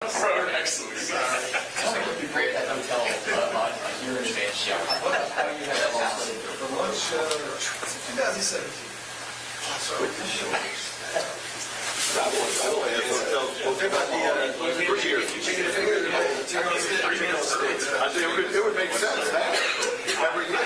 Excellent. It would be great at that hotel on your advance show. How do you have that last For lunch, 2017. I think it would make sense. Every year.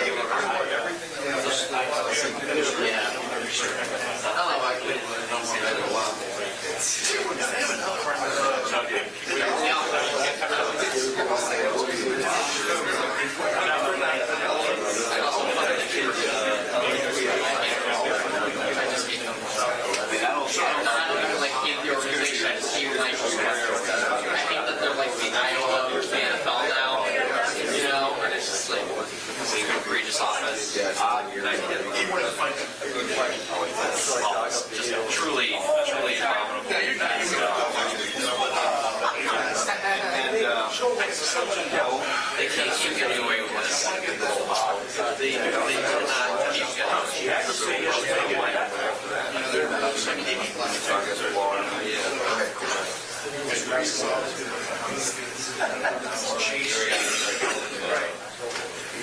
Egregious offense. Just truly abominable. They can't keep getting away with this. They cannot keep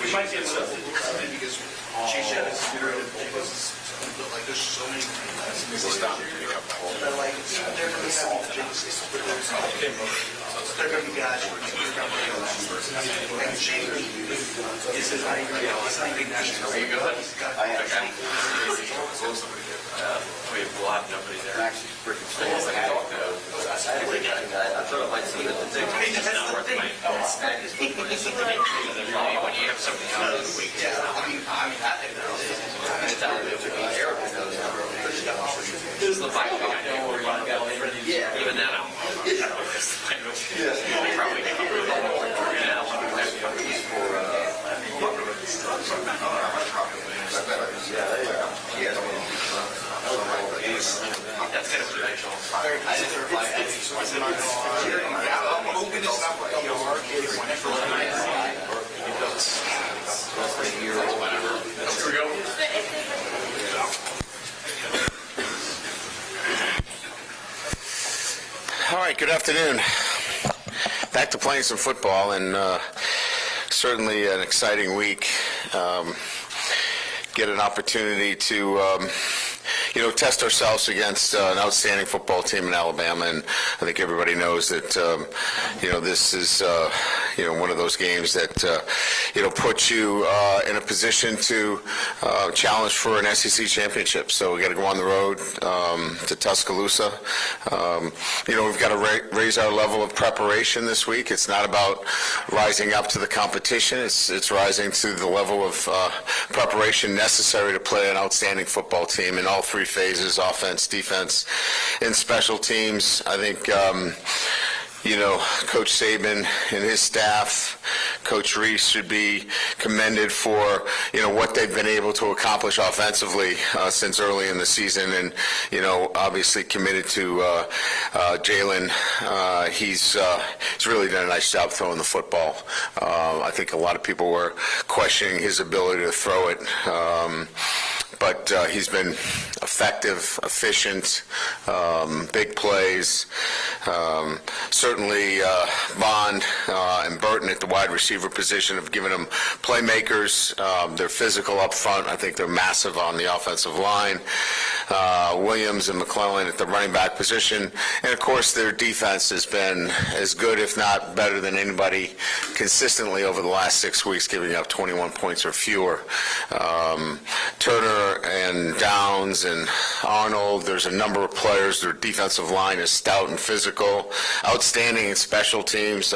We might get something because Chase Young is like there's so many. They're like they're going to be guys who are and Shane is his not even big national. Are you good? I am. We'll have nobody there. Actually, freaking cool. I thought it might seem that the thing is not worth it. When you have something out of the week, Yeah, I mean, that thing this is the vibe I know where you got even that out. Probably that's kind of potential. Here we go. All right, good afternoon. Back to playing some football, and certainly an exciting week. Get an opportunity to test ourselves against an outstanding football team in Alabama, and I think everybody knows that this is one of those games that puts you in a position to challenge for an SEC championship. So we got to go on the road to Tuscaloosa. We've got to raise our level of preparation this week. It's not about rising up to the competition. It's rising to the level of preparation necessary to play an outstanding football team in all three phases: offense, defense, and special teams. I think Coach Saban and his staff, Coach Rees, should be commended for, what they've been able to accomplish offensively since early in the season. And, obviously committed to Jalen. He's really done a nice job throwing the football. I think a lot of people were questioning his ability to throw it. But he's been effective, efficient, big plays. Certainly Bond and Burton at the wide receiver position have given them playmakers. They're physical up front. I think they're massive on the offensive line. Williams and McClellan at the running back position. And, of course, their defense has been as good, if not better, than anybody consistently over the last 6 weeks, giving up 21 points or fewer. Turner and Downs and Arnold, there's a number of players. Their defensive line is stout and physical, outstanding in special teams.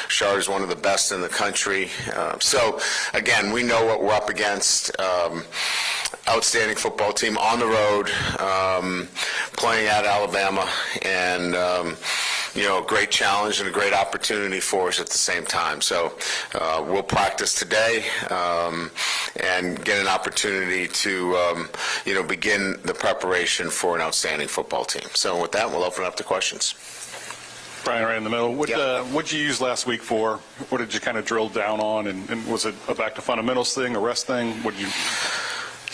Shard is one of the best in the country. So, again, we know what we're up against. Outstanding football team on the road, playing at Alabama, and a great challenge and a great opportunity for us at the same time. So we'll practice today and get an opportunity to begin the preparation for an outstanding football team. So with that, we'll open it up to questions. Brian, right in the middle. What did you use last week for? What did you kind of drill down on? And was it a back to fundamentals thing, a rest thing? What did you?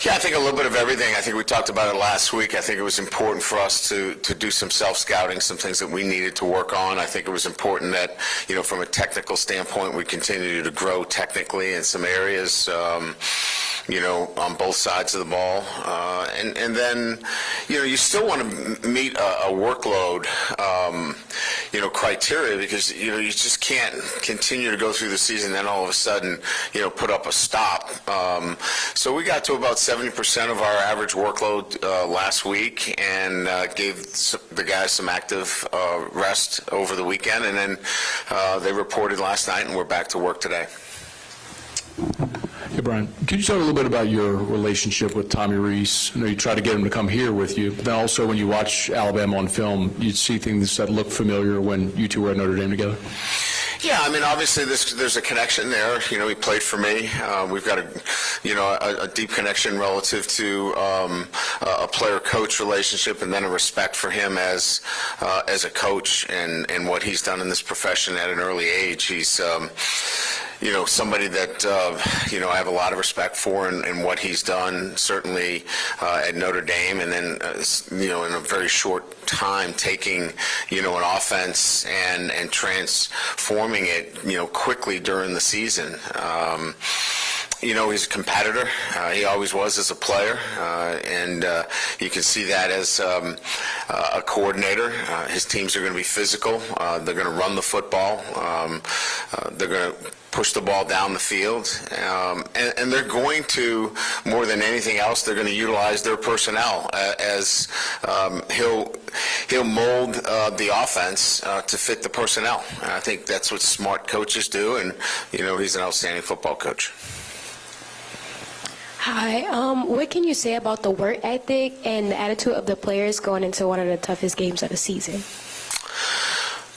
Yeah, I think a little bit of everything. I think we talked about it last week. I think it was important for us to do some self-scouting, some things that we needed to work on. I think it was important that, from a technical standpoint, we continue to grow technically in some areas, on both sides of the ball. And then, you still want to meet a workload, criteria, because, you just can't continue to go through the season and then all of a sudden, put up a stop. So we got to about 70% of our average workload last week, and gave the guys some active rest over the weekend, and then they reported last night, and we're back to work today. Hey, Brian, could you talk a little bit about your relationship with Tommy Rees? I know you tried to get him to come here with you, but then also when you watch Alabama on film, you'd see things that look familiar when you two were at Notre Dame together. Yeah, I mean, obviously there's a connection there. He played for me. We've got a deep connection relative to a player-coach relationship, and then a respect for him as a coach and what he's done in this profession at an early age. He's somebody that I have a lot of respect for and what he's done, certainly at Notre Dame, and then in a very short time taking an offense and transforming it quickly during the season. He's a competitor. He always was as a player, and you can see that as a coordinator. His teams are going to be physical. They're going to run the football. They're going to push the ball down the field, and they're going to, more than anything else, they're going to utilize their personnel as he'll mold the offense to fit the personnel. And I think that's what smart coaches do, and he's an outstanding football coach. Hi, what can you say about the work ethic and the attitude of the players going into one of the toughest games of the season?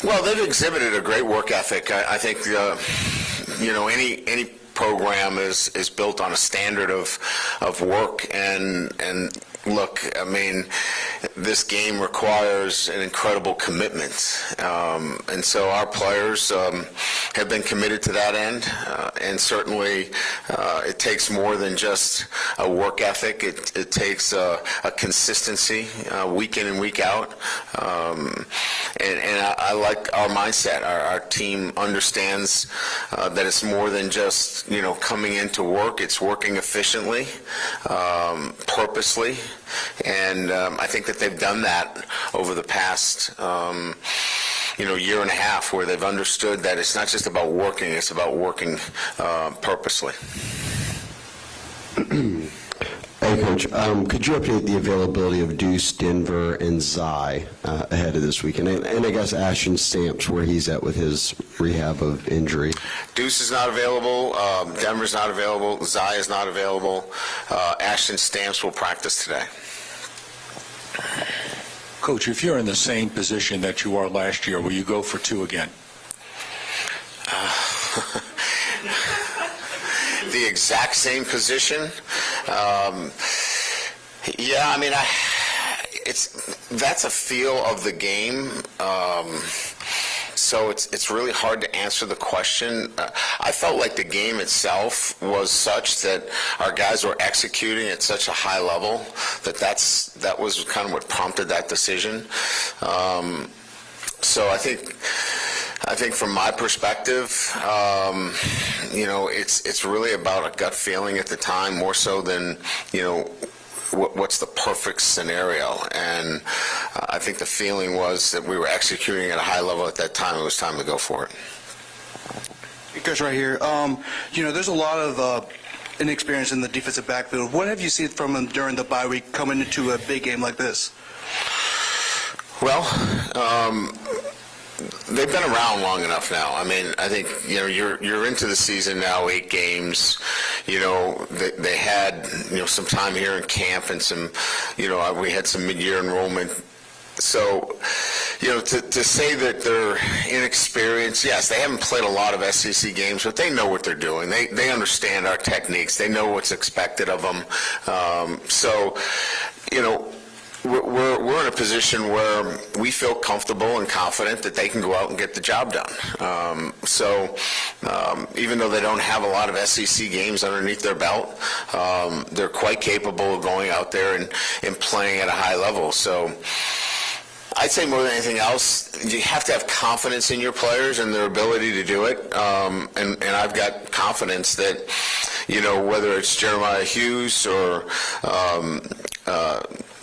Well, they've exhibited a great work ethic. I think any program is built on a standard of work, and look, I mean, this game requires an incredible commitment, and so our players have been committed to that end, and certainly it takes more than just a work ethic. It takes a consistency week in and week out, and I like our mindset. Our team understands that it's more than just coming into work. It's working efficiently, purposely, and I think that they've done that over the past year and a half, where they've understood that it's not just about working, it's about working purposely. Hey, Coach, could you update the availability of Deuce, Denver, and Zy ahead of this weekend? And I guess Ashton Stamps, where he's at with his rehab of injury. Deuce is not available. Denver's not available. Zy is not available. Ashton Stamps will practice today. Coach, if you're in the same position that you are last year, will you go for two again? The exact same position? Yeah, I mean, that's a feel of the game. So it's really hard to answer the question. I felt like the game itself was such that our guys were executing at such a high level that was kind of what prompted that decision. So I think from my perspective, it's really about a gut feeling at the time, more so than what's the perfect scenario. And I think the feeling was that we were executing at a high level at that time. It was time to go for it. Coach, right here. There's a lot of inexperience in the defensive backfield. What have you seen from them during the bye week coming into a big game like this? Well, they've been around long enough now. I mean, I think you're into the season now, 8 games. They had some time here in camp, and some we had some mid-year enrollment. So to say that they're inexperienced, yes, they haven't played a lot of SEC games, but they know what they're doing. They understand our techniques. They know what's expected of them. we're in a position where we feel comfortable and confident that they can go out and get the job done. Even though they don't have a lot of SEC games underneath their belt, they're quite capable of going out there and playing at a high level. So I'd say more than anything else, you have to have confidence in your players and their ability to do it. And I've got confidence that, whether it's Jeremiah Hughes or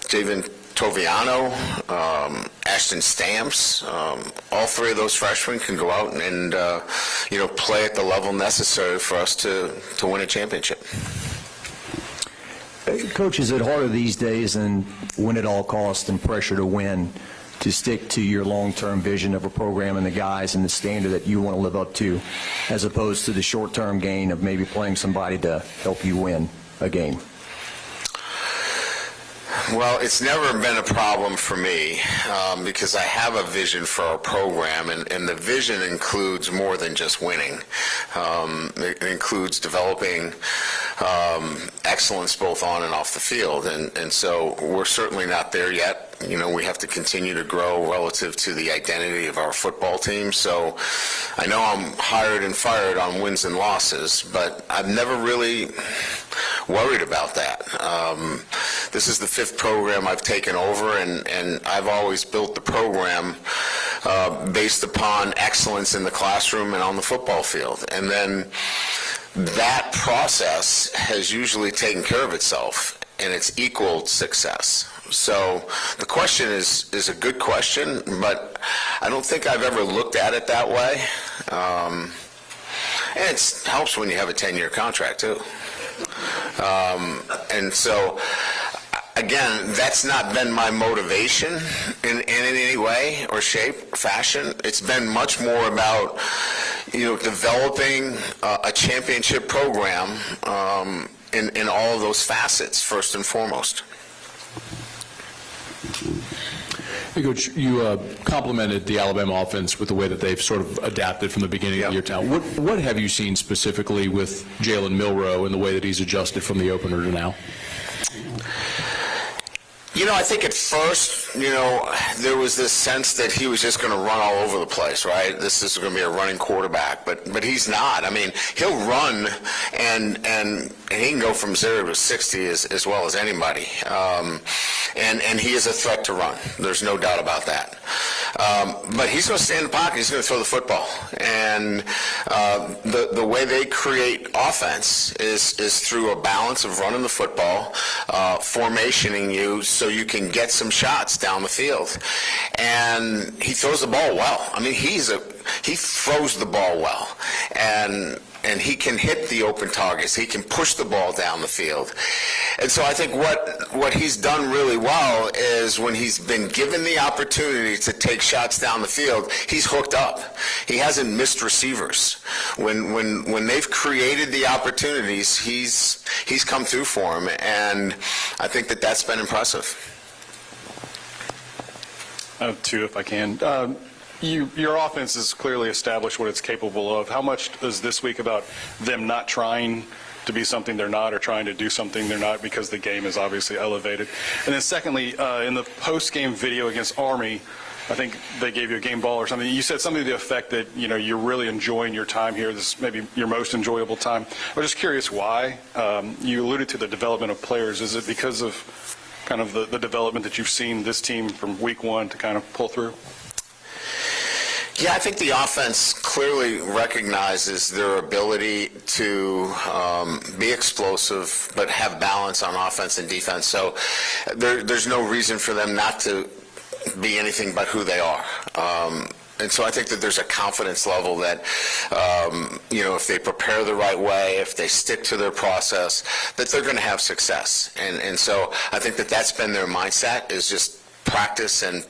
David Toviano, Ashton Stamps, all three of those freshmen can go out and play at the level necessary for us to win a championship. Coach, is it harder these days than win at all costs and pressure to win to stick to your long-term vision of a program and the guys and the standard that you want to live up to, as opposed to the short-term gain of maybe playing somebody to help you win a game? Well, it's never been a problem for me because I have a vision for our program, and the vision includes more than just winning. It includes developing excellence both on and off the field, and so we're certainly not there yet. We have to continue to grow relative to the identity of our football team. So I know I'm hired and fired on wins and losses, but I've never really worried about that. This is the fifth program I've taken over, and I've always built the program based upon excellence in the classroom and on the football field. And then that process has usually taken care of itself, and it's equaled success. So the question is a good question, but I don't think I've ever looked at it that way. And it helps when you have a 10-year contract, too. And so, again, that's not been my motivation in any way or shape or fashion. It's been much more about, developing a championship program in all of those facets, first and foremost. Hey, Coach, you complimented the Alabama offense with the way that they've sort of adapted from the beginning of the year to now. What have you seen specifically with Jalen Milroe and the way that he's adjusted from the opener to now? I think at first, there was this sense that he was just going to run all over the place, right? This is going to be a running quarterback, but he's not. I mean, he'll run and he can go from 0 to 60 as well as anybody. And he is a threat to run. There's no doubt about that. But he's going to stay in the pocket. He's going to throw the football. And the way they create offense is through a balance of running the football, formationing you so you can get some shots down the field. And he throws the ball well. I mean, he throws the ball well. And he can hit the open targets. He can push the ball down the field. And so I think what he's done really well is when he's been given the opportunity to take shots down the field, he's hooked up. He hasn't missed receivers. When they've created the opportunities, he's come through for them, and I think that's been impressive. Two, if I can. Your offense has clearly established what it's capable of. How much is this week about them not trying to be something they're not or trying to do something they're not because the game is obviously elevated? And then secondly, in the post-game video against Army, I think they gave you a game ball or something. You said something to the effect that, you're really enjoying your time here. This is maybe your most enjoyable time. I was just curious why. You alluded to the development of players. Is it because of kind of the development that you've seen this team from week one to kind of pull through? Yeah, I think the offense clearly recognizes their ability to be explosive but have balance on offense and defense. So there's no reason for them not to be anything but who they are. And so I think that there's a confidence level that, if they prepare the right way, if they stick to their process, that they're going to have success. And so I think that's been their mindset, is just practice and,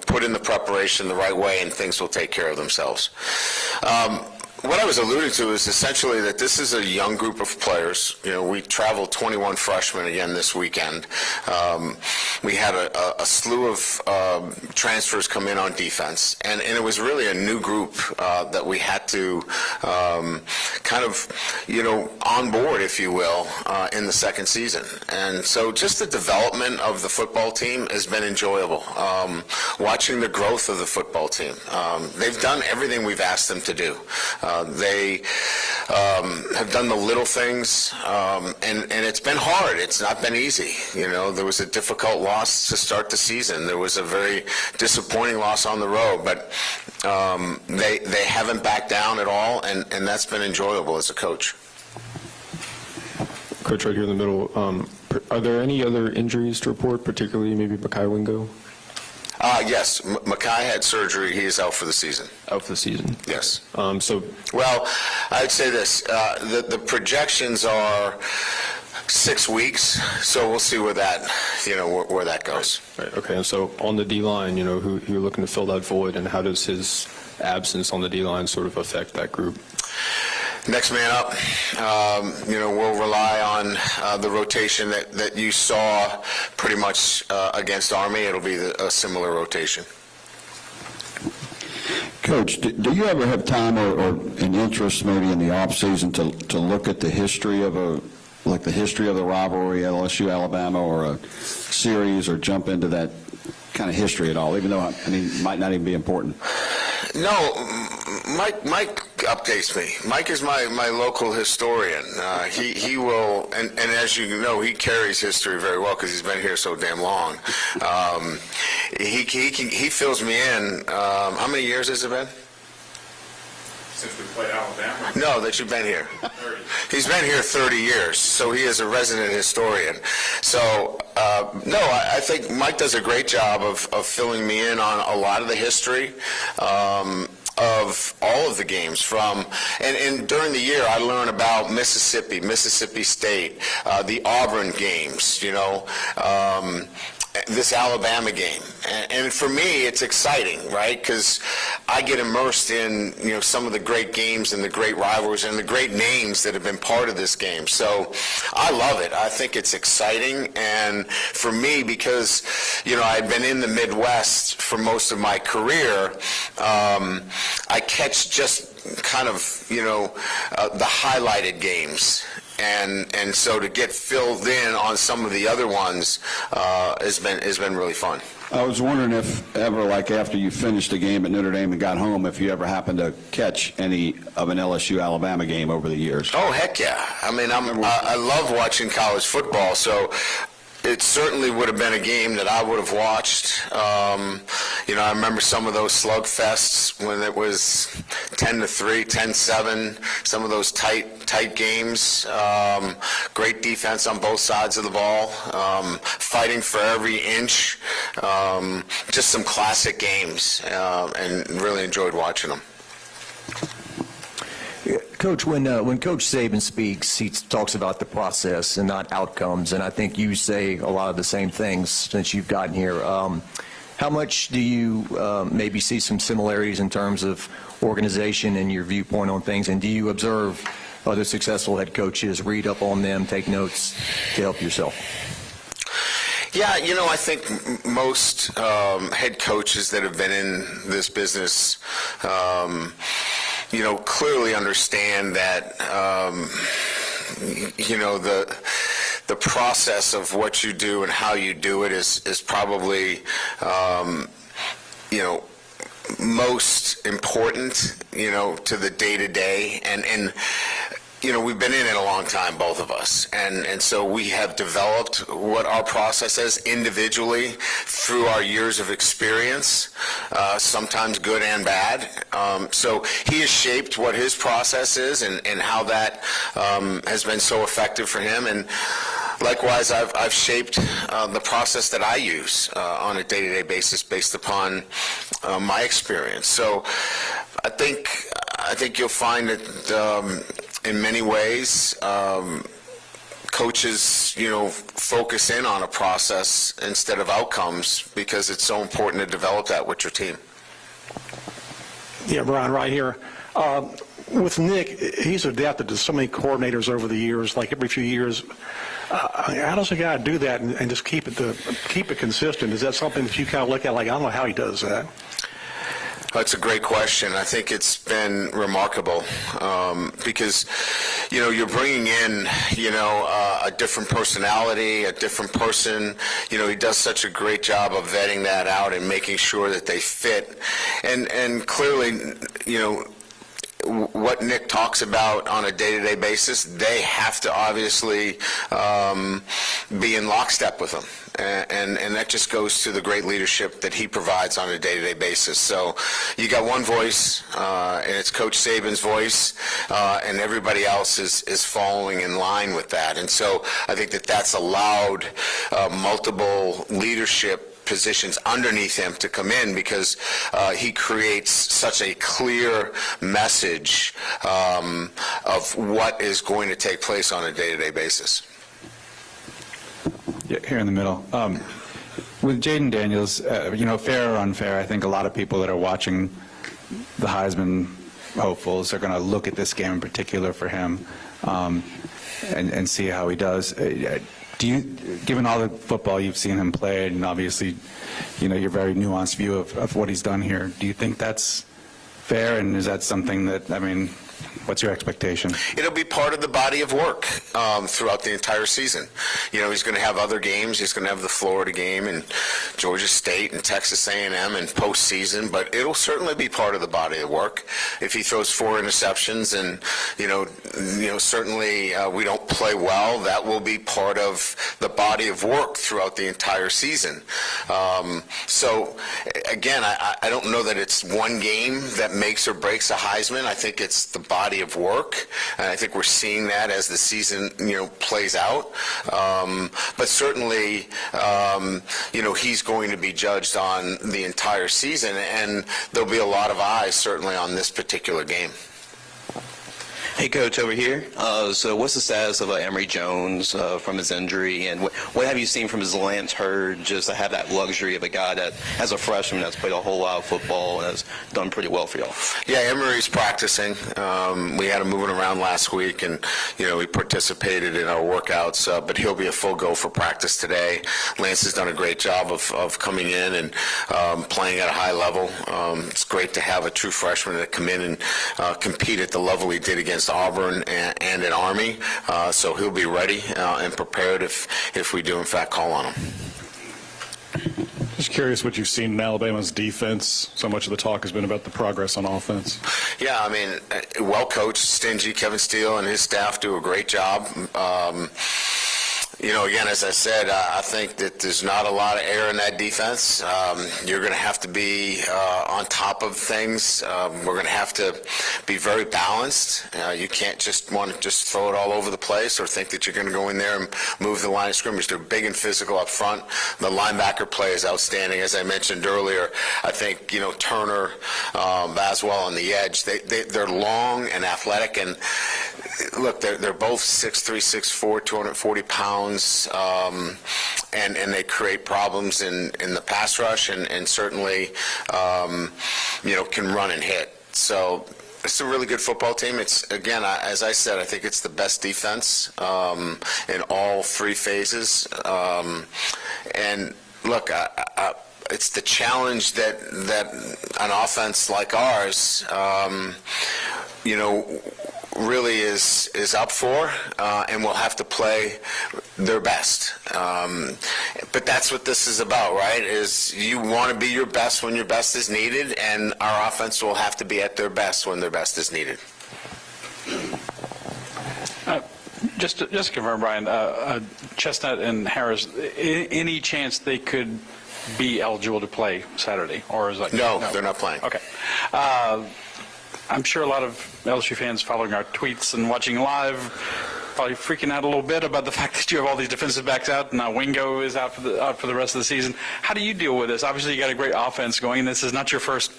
put in the preparation the right way, and things will take care of themselves. what I was alluding to is essentially that this is a young group of players. We traveled 21 freshmen again this weekend. We had a slew of transfers come in on defense, and it was really a new group that we had to kind of, onboard, if you will, in the second season. And so just the development of the football team has been enjoyable. Watching the growth of the football team. They've done everything we've asked them to do. They have done the little things, and it's been hard. It's not been easy. There was a difficult loss to start the season. There was a very disappointing loss on the road, but they haven't backed down at all, and that's been enjoyable as a coach. Coach, right here in the middle, are there any other injuries to report, particularly maybe Makai Wingo? Yes, Makai had surgery. He is out for the season. Out for the season? Yes. So, well, I'd say this. The projections are 6 weeks, so we'll see where that, where that goes. Right, okay, and so on the D-line, who you're looking to fill that void, and how does his absence on the D-line sort of affect that group? Next man up, we'll rely on the rotation that you saw pretty much against Army. It'll be a similar rotation. Coach, do you ever have time or an interest maybe in the offseason to look at the history of the history of the rivalry, LSU, Alabama, or a series, or jump into that kind of history at all, even though, it might not even be important? No, Mike updates me. Mike is my local historian. He will, and as you know, he carries history very well because he's been here so damn long. He fills me in. How many years has it been? Since we played Alabama? No, that you've been here. 30. He's been here 30 years, so he is a resident historian. So, no, I think Mike does a great job of filling me in on a lot of the history of all of the games and during the year I learn about Mississippi State, the Auburn games, this Alabama game. And for me, it's exciting, right? Because I get immersed in, some of the great games and the great rivalries and the great names that have been part of this game. So I love it. I think it's exciting. And for me, because, I've been in the Midwest for most of my career, I catch just kind of, the highlighted games. And so to get filled in on some of the other ones has been really fun. I was wondering if ever, like after you finished the game at Notre Dame and got home, if you ever happened to catch any of an LSU-Alabama game over the years. Oh, heck yeah. I love watching college football, so it certainly would have been a game that I would have watched. I remember some of those slugfests when it was 10-3, 10-7, some of those tight games. Great defense on both sides of the ball, fighting for every inch. Just some classic games, and really enjoyed watching them. Coach, when Coach Saban speaks, he talks about the process and not outcomes, and I think you say a lot of the same things since you've gotten here. How much do you maybe see some similarities in terms of organization and your viewpoint on things, and do you observe other successful head coaches, read up on them, take notes to help yourself? Yeah, I think most head coaches that have been in this business clearly understand that, the process of what you do and how you do it is probably, most important, to the day-to-day. And we've been in it a long time, both of us. And so we have developed what our process is individually through our years of experience, sometimes good and bad. So he has shaped what his process is and how that has been so effective for him. And likewise, I've shaped the process that I use on a day-to-day basis based upon my experience. So I think you'll find that in many ways, coaches, focus in on a process instead of outcomes because it's so important to develop that with your team. Yeah, Brian, right here. with Nick, he's adapted to so many coordinators over the years, like every few years. How does a guy do that and just keep it consistent? Is that something that you kind of look at like, I don't know how he does that? That's a great question. I think it's been remarkable because, you're bringing in, a different personality, a different person. He does such a great job of vetting that out and making sure that they fit. And clearly, what Nick talks about on a day-to-day basis, they have to obviously be in lockstep with him. And that just goes to the great leadership that he provides on a day-to-day basis. So you got one voice, and it's Coach Saban's voice, and everybody else is following in line with that. And so I think that's allowed multiple leadership positions underneath him to come in because he creates such a clear message of what is going to take place on a day-to-day basis. Yeah, here in the middle. With Jaden Daniels, fair or unfair, I think a lot of people that are watching the Heisman hopefuls are going to look at this game in particular for him and see how he does. Do you, given all the football you've seen him play, and obviously, your very nuanced view of what he's done here, do you think that's fair, and is that something that, what's your expectation? It'll be part of the body of work throughout the entire season. He's going to have other games. He's going to have the Florida game and Georgia State and Texas A&M and postseason, but it'll certainly be part of the body of work. If he throws 4 interceptions and, certainly we don't play well, that will be part of the body of work throughout the entire season. So, again, I don't know that it's one game that makes or breaks a Heisman. I think it's the body of work, and I think we're seeing that as the season, plays out. But certainly, he's going to be judged on the entire season, and there'll be a lot of eyes certainly on this particular game. Hey, Coach, over here. So what's the status of Emory Jones from his injury, and what have you seen from his Lance Hurd, just to have that luxury of a guy that, as a freshman, that's played a whole lot of football and has done pretty well for y'all? Yeah, Emory's practicing. We had him moving around last week, and, he participated in our workouts, but he'll be a full go for practice today. Lance has done a great job of coming in and playing at a high level. It's great to have a true freshman that come in and compete at the level he did against Auburn and at Army, so he'll be ready and prepared if we do in fact call on him. Just curious what you've seen in Alabama's defense. So much of the talk has been about the progress on offense. Yeah, well coached, stingy. Kevin Steele and his staff do a great job. Again, as I said, I think that there's not a lot of air in that defense. You're going to have to be on top of things. We're going to have to be very balanced. You can't just want to just throw it all over the place or think that you're going to go in there and move the line of scrimmage. They're big and physical up front. The linebacker play is outstanding. As I mentioned earlier, I think, Turner, Baswell on the edge, they're long and athletic. And look, they're both 6'3", 6'4", 240 pounds. And they create problems in the pass rush and certainly, can run and hit. So it's a really good football team. It's, again, as I said, I think it's the best defense in all 3 phases. And look, it's the challenge that an offense like ours, really is up for, and will have to play their best. But that's what this is about, right? Is you want to be your best when your best is needed, and our offense will have to be at their best when their best is needed. Just to confirm, Brian, Chestnut and Harris, any chance they could be eligible to play Saturday, or is that no, they're not playing. Okay. I'm sure a lot of LSU fans following our tweets and watching live probably freaking out a little bit about the fact that you have all these defensive backs out, and now Wingo is out for the rest of the season. How do you deal with this? Obviously, you got a great offense going, and this is not your first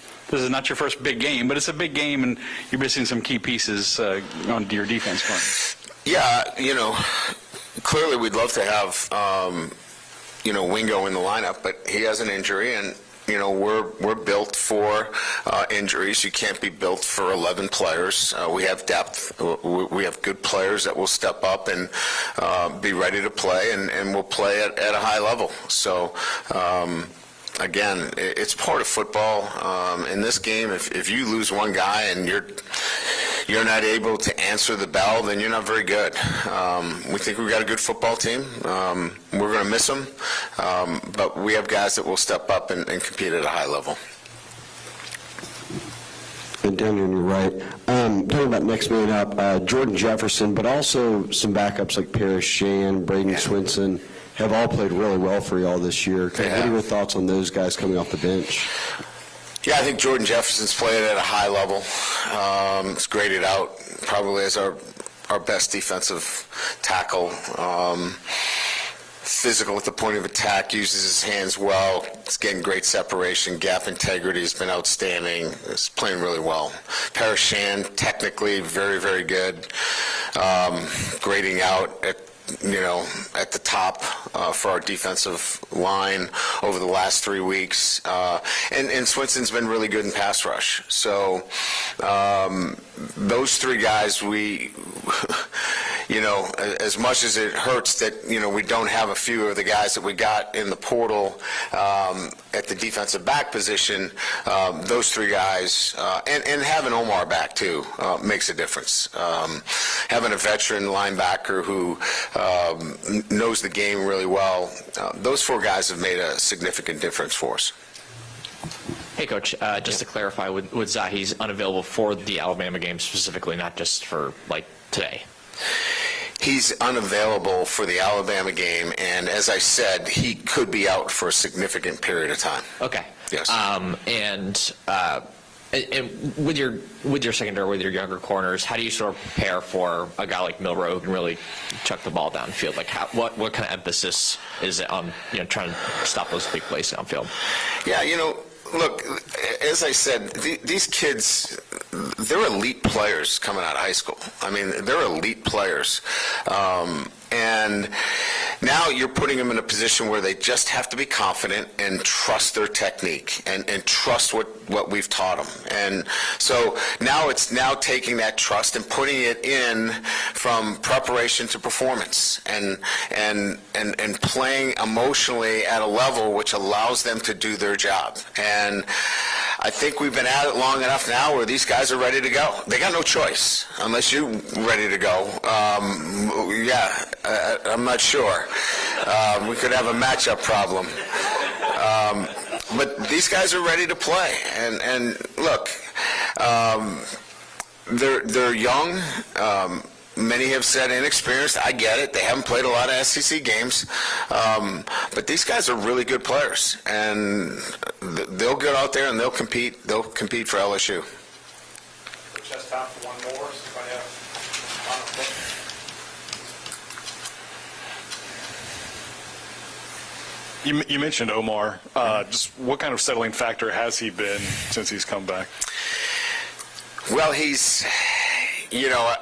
big game, but it's a big game, and you're missing some key pieces on your defense going. Yeah, clearly we'd love to have Wingo in the lineup, but he has an injury, and we're built for injuries. You can't be built for 11 players. We have depth. We have good players that will step up and be ready to play, and will play at a high level. So, again, it's part of football. In this game, if you lose one guy and you're not able to answer the bell, then you're not very good. We think we've got a good football team. We're going to miss them, but we have guys that will step up and compete at a high level. And Daniel, you're right. Talking about next man up, Jordan Jefferson, but also some backups like Paris Shan, Braden Swinson, have all played really well for y'all this year. What are your thoughts on those guys coming off the bench? Yeah, I think Jordan Jefferson's played at a high level. It's graded out probably as our best defensive tackle. Physical at the point of attack, uses his hands well. It's getting great separation. Gap integrity has been outstanding. It's playing really well. Paris Shan, technically very, very good. Grading out at the top for our defensive line over the last 3 weeks. And Swinson's been really good in pass rush. So those three guys, as much as it hurts that, we don't have a few of the guys that we got in the portal at the defensive back position, those three guys, and having Omar back too, makes a difference. Having a veteran linebacker who knows the game really well, those four guys have made a significant difference for us. Hey, Coach, just to clarify, with Zai, he's unavailable for the Alabama game specifically, not just for, today. He's unavailable for the Alabama game, and as I said, he could be out for a significant period of time. Okay. Yes. And with your secondary, with your younger corners, how do you sort of prepare for a guy like Milroe who can really chuck the ball downfield? What kind of emphasis is it on trying to stop those big plays downfield? Yeah, look, as I said, these kids, they're elite players coming out of high school. I mean, they're elite players. And now you're putting them in a position where they just have to be confident and trust their technique and trust what we've taught them. And so now it's taking that trust and putting it in from preparation to performance and playing emotionally at a level which allows them to do their job. And I think we've been at it long enough now where these guys are ready to go. They got no choice unless you're ready to go. I'm not sure. We could have a matchup problem. But these guys are ready to play. And look, they're young. Many have said inexperienced. I get it. They haven't played a lot of SEC games. But these guys are really good players. And they'll get out there and they'll compete. They'll compete for LSU. Just time for one more. You mentioned Omar. Just what kind of settling factor has he been since he's come back? Well, he's...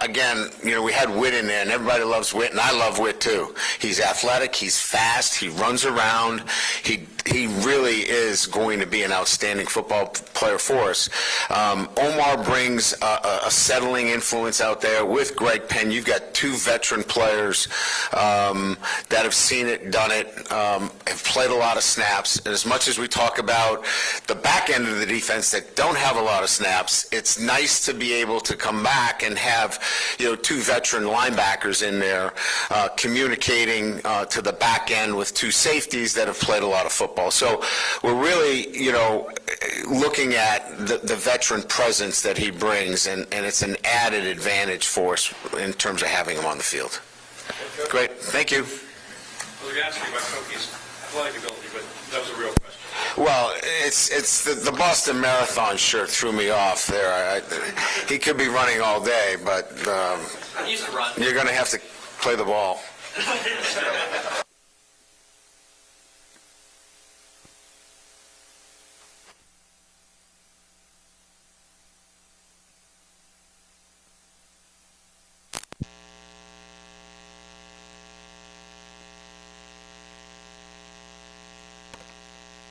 again, we had Witt in there, and everybody loves Witt, and I love Witt too. He's athletic, he's fast, he runs around. He really is going to be an outstanding football player for us. Omar brings a settling influence out there with Greg Penn. You've got two veteran players that have seen it, done it, have played a lot of snaps. And as much as we talk about the back end of the defense that don't have a lot of snaps, it's nice to be able to come back and have two veteran linebackers in there communicating to the back end with two safeties that have played a lot of football. So we're really, looking at the veteran presence that he brings, and it's an added advantage for us in terms of having him on the field. Great. Thank you. I was going to ask you about Kofi's athletic ability, but that was a real question. Well, it's the Boston Marathon shirt threw me off there. He could be running all day, but He used to run. you're going to have to play the ball.